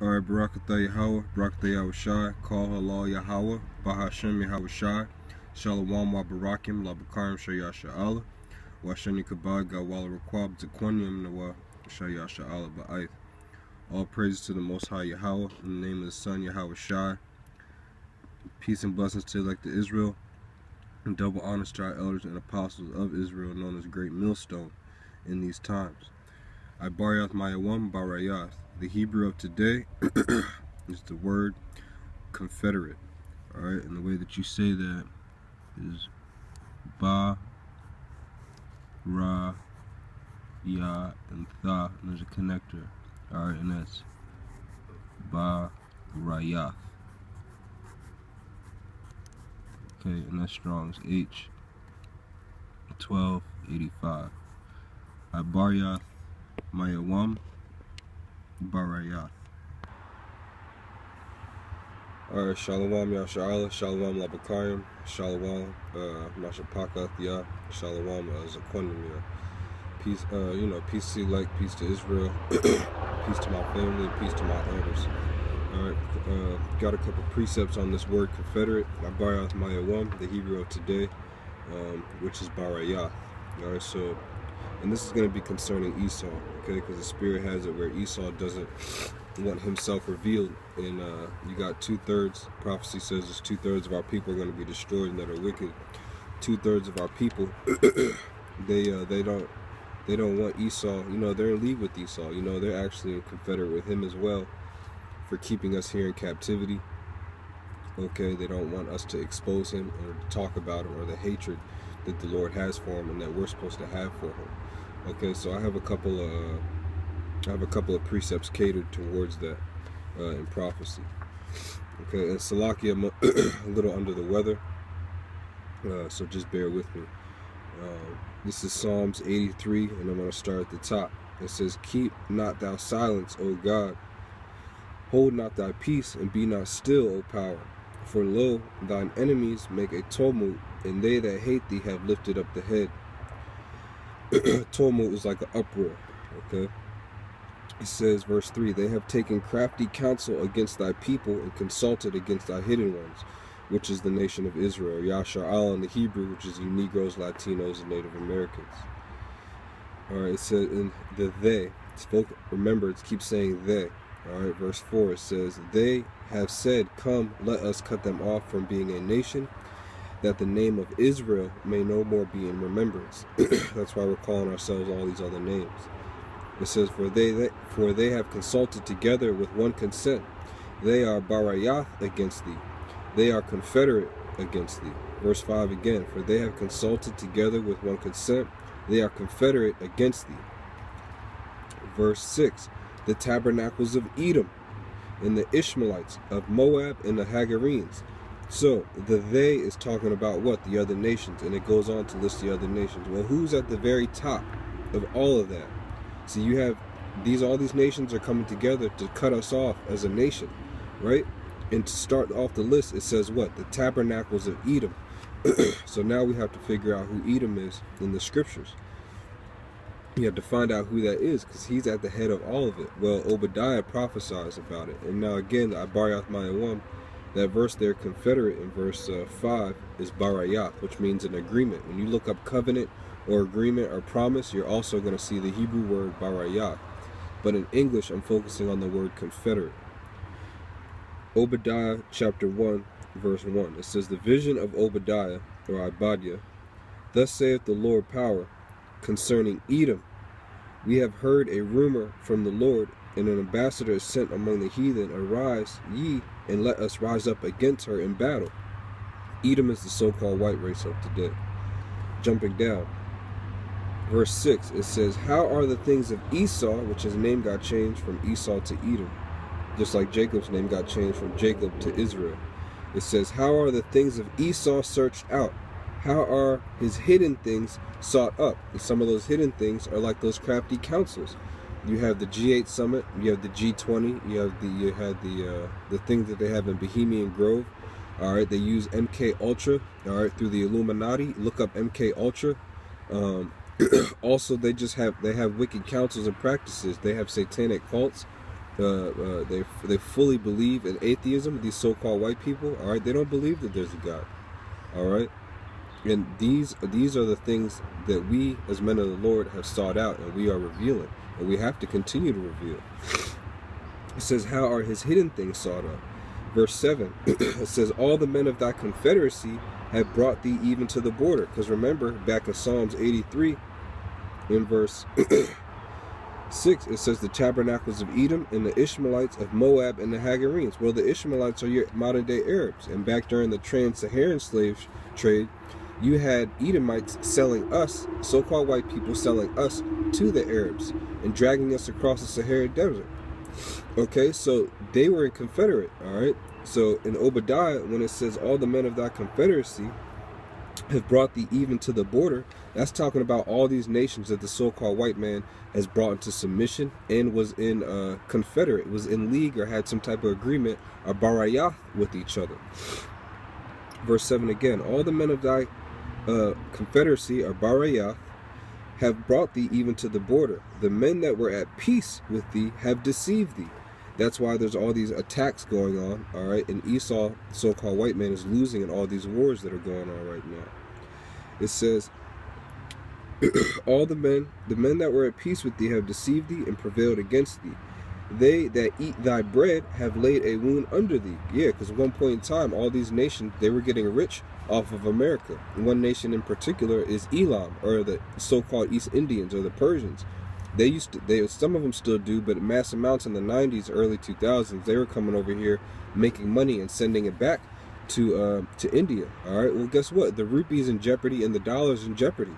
Alright, Barakatha Yahweh, Barakatha Yahweh Shai, Call Halal Yahweh, Bahashem Yahweh Shai, Shalom wa Barakim, La Bakarim Shayasha Allah, Washani Kabad, Gawala Rakwab, Zakwanyam Nawa, Shayasha Allah Ba'aith. All praises to the Most High Yahweh, in the name of the Son Yahweh Shai. Peace and blessings to elect Israel, and double honors to our elders and apostles of Israel, known as Great Millstone in these times. IBARYATH MAYAWAM BARAYATH. The Hebrew of today is the word confederate. Alright, and the way that you say that is ba, ra, ya, and tha, and there's a connector. Alright, and that's BARAYATH. Okay, and that's Strong's H 1285. IBARYATH MAYAWAM BARAYATH. Alright, Shalom Yasha'Allah, Shalom Labakayim, Shalom Mashapakathya, Shalom Zakwanyam. Peace, peace to elect, peace to Israel, peace to my family, peace to my elders. Alright, got a couple precepts on this word confederate. IBARYATH MAYAWAM, the Hebrew of today, which is Barayath. Alright, so, and this is going to be concerning Esau, okay, because the Spirit has it where Esau doesn't want himself revealed, and you got 2/3. Prophecy says there's 2/3 of our people are going to be destroyed and that are wicked. 2/3 of our people, they don't want Esau. They're in league with Esau. They're actually confederate with him as well for keeping us here in captivity. Okay, they don't want us to expose him or to talk about him or the hatred that the Lord has for him and that we're supposed to have for him. Okay, so I have a couple of precepts catered towards that in prophecy. Okay, and Salakia, I'm a little under the weather, so just bear with me. This is Psalms 83, and I'm going to start at the top. It says, "Keep not thou silence, O God. Hold not thy peace, and be not still, O power. For lo, thine enemies make a tumult, and they that hate thee have lifted up the head." Tumult is like an uproar, okay? It says, verse 3, "They have taken crafty counsel against thy people and consulted against thy hidden ones," which is the nation of Israel. Yasha'Allah in the Hebrew, which is you Negroes, Latinos, and Native Americans. Alright, it says in the they. Remember, it keeps saying they. Alright, verse 4, it says, "They have said, Come, let us cut them off from being a nation, that the name of Israel may no more be in remembrance." That's why we're calling ourselves all these other names. It says, for they have consulted together with one consent. They are Barayath against thee. They are confederate against thee. Verse 5 again, "For they have consulted together with one consent. They are confederate against thee." Verse 6, "The tabernacles of Edom, and the Ishmaelites of Moab, and the Hagarenes." So the they is talking about what? The other nations, and it goes on to list the other nations. Well, who's at the very top of all of that? See, you have all these nations are coming together to cut us off as a nation, right? And to start off the list, it says what? The tabernacles of Edom. So now we have to figure out who Edom is in the scriptures. You have to find out who that is, because he's at the head of all of it. Well, Obadiah prophesies about it. And now again, IBARYATH MAYAWAM, that verse there, confederate, in verse 5, is Barayath, which means an agreement. When you look up covenant or agreement or promise, you're also going to see the Hebrew word Barayath. But in English, I'm focusing on the word confederate. Obadiah chapter 1, verse 1. It says, "The vision of Obadiah, or Ibadiah, thus saith the Lord power, concerning Edom. We have heard a rumor from the Lord, and an ambassador is sent among the heathen. Arise ye, and let us rise up against her in battle." Edom is the so-called white race of today. Jumping down, verse 6, it says, "How are the things of Esau," which his name got changed from Esau to Edom, just like Jacob's name got changed from Jacob to Israel. It says, "How are the things of Esau searched out? How are his hidden things sought up?" And some of those hidden things are like those crafty counsels. You have the G8 summit, you have the G20, you have the things that they have in Bohemian Grove. All right, they use MK Ultra. All right, through the Illuminati. Look up MK Ultra. Also, they have wicked counsels and practices. They have satanic cults. They fully believe in atheism. These so-called white people, all right, they don't believe that there's a God, all right. And these are the things that we as men of the Lord have sought out, and we are revealing, and we have to continue to reveal. It says, how are his hidden things sought out? Verse 7, it says, all the men of thy confederacy have brought thee even to the border. Because remember, back in Psalms 83, in verse 6, it says, the tabernacles of Edom and the Ishmaelites of Moab and the Hagarenes. Well, the Ishmaelites are your modern-day Arabs. And back during the trans-Saharan slave trade, you had Edomites selling us, so-called white people selling us to the Arabs and dragging us across the Sahara Desert. Okay, so they were in confederate, all right? So in Obadiah, when it says all the men of thy confederacy have brought thee even to the border, that's talking about all these nations that the so-called white man has brought into submission and was in confederate, was in league or had some type of agreement, or BARAYATH, with each other. Verse 7 again, all the men of thy confederacy, or BARAYATH, have brought thee even to the border. The men that were at peace with thee have deceived thee. That's why there's all these attacks going on, all right? And Esau, so-called white man, is losing in all these wars that are going on right now. It says, all the men that were at peace with thee have deceived thee and prevailed against thee. They that eat thy bread have laid a wound under thee. Yeah, because at one point in time, all these nations, they were getting rich off of America. And one nation in particular is Elam, or the so-called East Indians, or the Persians. Some of them still do, but in mass amounts in the 90s, early 2000s, they were coming over here, making money and sending it back to India. All right. Well, guess what? The rupee's in jeopardy and the dollar's in jeopardy.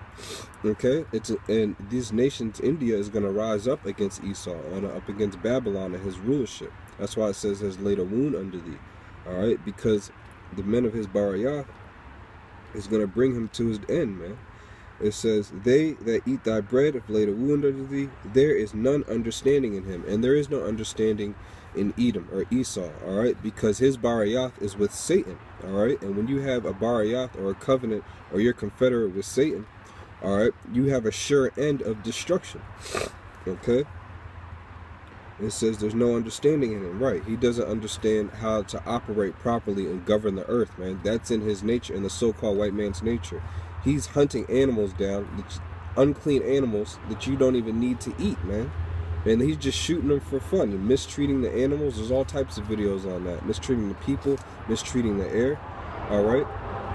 Okay. And these nations, India is going to rise up against Esau, up against Babylon and his rulership. That's why it says has laid a wound under thee. All right, because the men of his BARAYATH is going to bring him to his end, man. It says, they that eat thy bread have laid a wound under thee. There is none understanding in him. And there is no understanding in Edom or Esau, all right? Because his BARAYATH is with Satan, all right? And when you have a BARAYATH or a covenant, or you're confederate with Satan, all right, you have a sure end of destruction, okay? It says there's no understanding in him, right? He doesn't understand how to operate properly and govern the earth, man. That's in his nature, in the so-called white man's nature. He's hunting animals down, unclean animals that you don't even need to eat, man. And he's just shooting them for fun and mistreating the animals. There's all types of videos on that. Mistreating the people, mistreating the air, all right?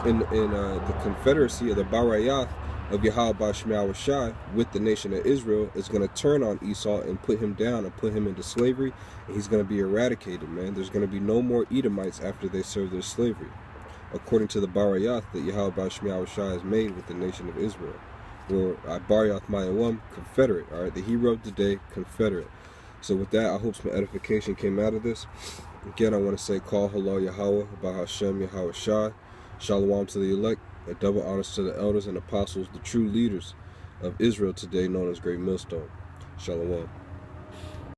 In the confederacy, or the BARAYATH of Yahweh Shai with the nation of Israel is going to turn on Esau and put him down and put him into slavery. And he's going to be eradicated, man. There's going to be no more Edomites after they serve their slavery, according to the BARAYATH that Yahweh Shai has made with the nation of Israel. Or IBARYATH MAYAWAM, confederate, all right? The hero of the day, confederate. So with that, I hope some edification came out of this. Again, I want to say, call halal Yahweh, Bahashem Yahweh Shai. Shalom to the elect, and double honors to the elders and apostles, the true leaders of Israel today, known as Great Millstone. Shalom.